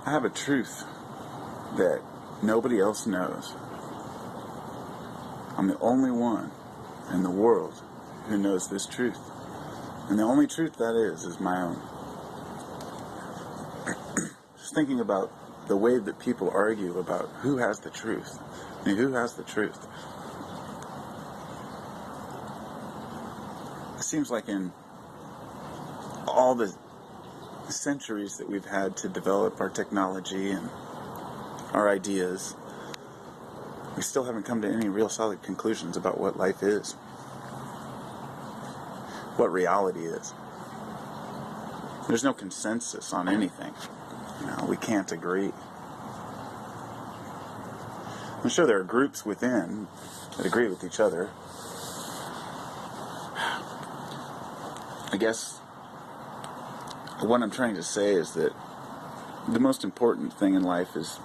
I have a truth that nobody else knows. I'm the only one in the world who knows this truth. And the only truth that is my own. Just thinking about the way that people argue about who has the truth. I mean, who has the truth? It seems like in all the centuries that we've had to develop our technology and our ideas, we still haven't come to any real solid conclusions about what life is, what reality is. There's no consensus on anything. We can't agree. I'm sure there are groups within that agree with each other. I guess what I'm trying to say is that the most important thing in life is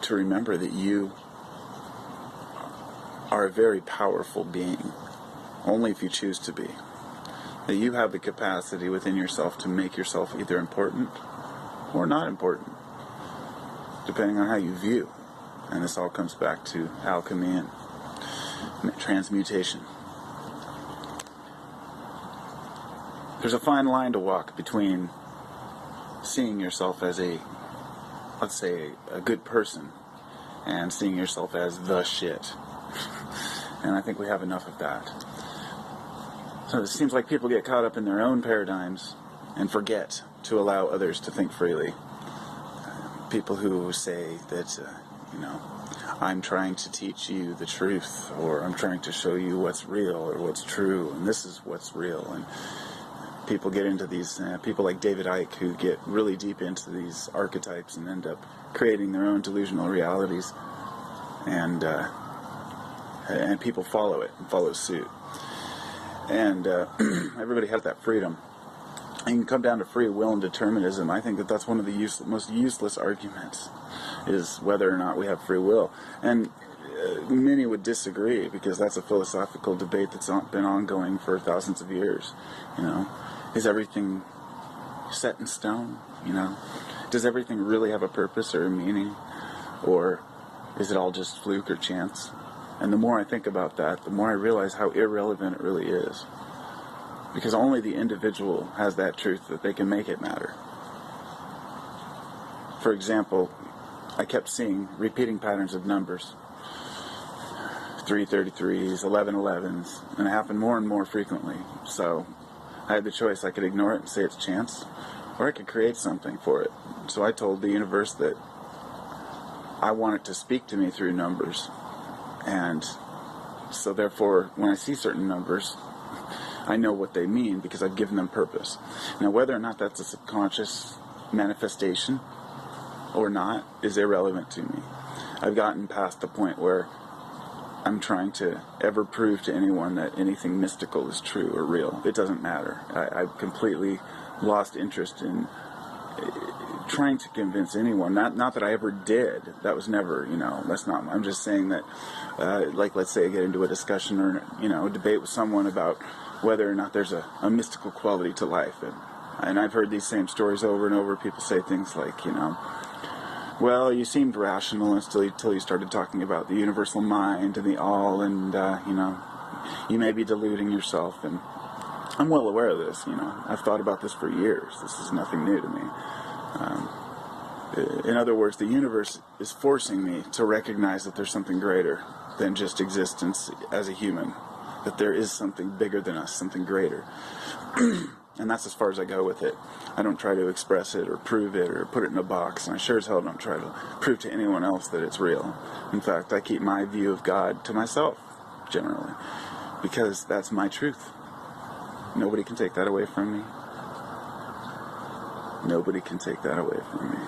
to remember that you are a very powerful being, only if you choose to be. That you have the capacity within yourself to make yourself either important or not important, depending on how you view. And this all comes back to alchemy and transmutation. There's a fine line to walk between seeing yourself as let's say, a good person, and seeing yourself as the shit. And I think we have enough of that. So it seems like people get caught up in their own paradigms and forget to allow others to think freely. People who say that, I'm trying to teach you the truth, or I'm trying to show you what's real or what's true, and this is what's real. And people get into these, people like David Icke, who get really deep into these archetypes and end up creating their own delusional realities. And people follow it and follow suit. And everybody has that freedom. And you can come down to free will and determinism. I think that that's one of the most useless arguments, is whether or not we have free will. And many would disagree, because that's a philosophical debate that's been ongoing for thousands of years. Is everything set in stone? Does everything really have a purpose or a meaning? Or is it all just fluke or chance? And the more I think about that, the more I realize how irrelevant it really is. Because only the individual has that truth that they can make it matter. For example, I kept seeing repeating patterns of numbers. 333s, 1111s, and it happened more and more frequently. So I had the choice. I could ignore it and say it's chance, or I could create something for it. So I told the universe that I want it to speak to me through numbers. And so therefore, when I see certain numbers, I know what they mean because I've given them purpose. Now, whether or not that's a subconscious manifestation or not is irrelevant to me. I've gotten past the point where I'm trying to ever prove to anyone that anything mystical is true or real. It doesn't matter. I've completely lost interest in trying to convince anyone. Not that I ever did. That was never, that's not, I'm just saying that, like, let's say I get into a discussion or, a debate with someone about whether or not there's a mystical quality to life. And I've heard these same stories over and over. People say things like, well, you seemed rational until you started talking about the universal mind and the all, and, you may be deluding yourself. And I'm well aware of this, I've thought about this for years. This is nothing new to me. In other words, the universe is forcing me to recognize that there's something greater than just existence as a human. That there is something bigger than us, something greater. And that's as far as I go with it. I don't try to express it or prove it or put it in a box, and I sure as hell don't try to prove to anyone else that it's real. In fact, I keep my view of God to myself, generally, because that's my truth. Nobody can take that away from me. Nobody can take that away from me.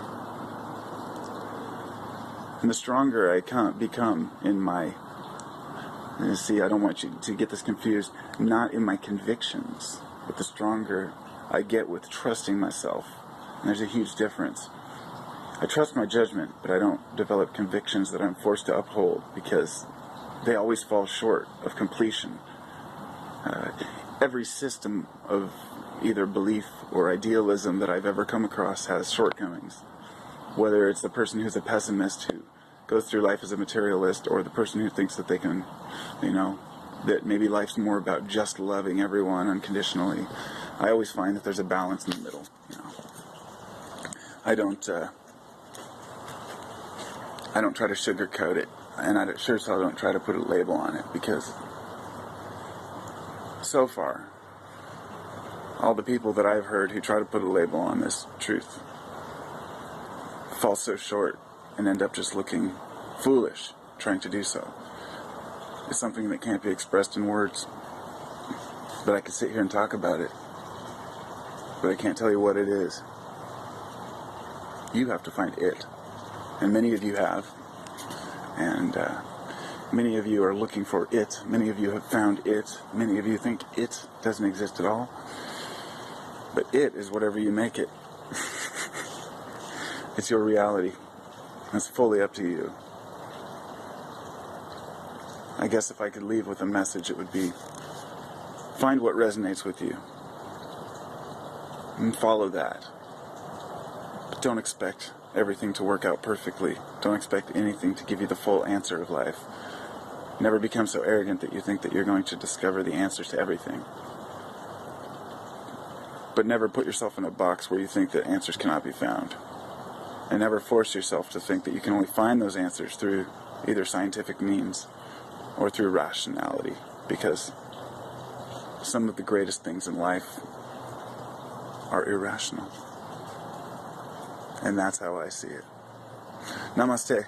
And the stronger I become in my... See, I don't want you to get this confused. Not in my convictions, but the stronger I get with trusting myself. And there's a huge difference. I trust my judgment, but I don't develop convictions that I'm forced to uphold, because they always fall short of completion. Every system of either belief or idealism that I've ever come across has shortcomings. Whether it's the person who's a pessimist who goes through life as a materialist, or the person who thinks that they can, that maybe life's more about just loving everyone unconditionally. I always find that there's a balance in the middle. I don't try to sugarcoat it, and I sure as hell don't try to put a label on it, because so far, all the people that I've heard who try to put a label on this truth fall so short and end up just looking foolish trying to do so. It's something that can't be expressed in words, but I could sit here and talk about it, but I can't tell you what it is. You have to find it, and many of you have, and many of you are looking for it. Many of you have found it. Many of you think it doesn't exist at all, but it is whatever you make it. It's your reality. It's fully up to you. I guess if I could leave with a message, it would be, find what resonates with you and follow that. But don't expect everything to work out perfectly. Don't expect anything to give you the full answer of life. Never become so arrogant that you think that you're going to discover the answers to everything. But never put yourself in a box where you think that answers cannot be found. And never force yourself to think that you can only find those answers through either scientific means or through rationality, because some of the greatest things in life are irrational. And that's how I see it. Namaste.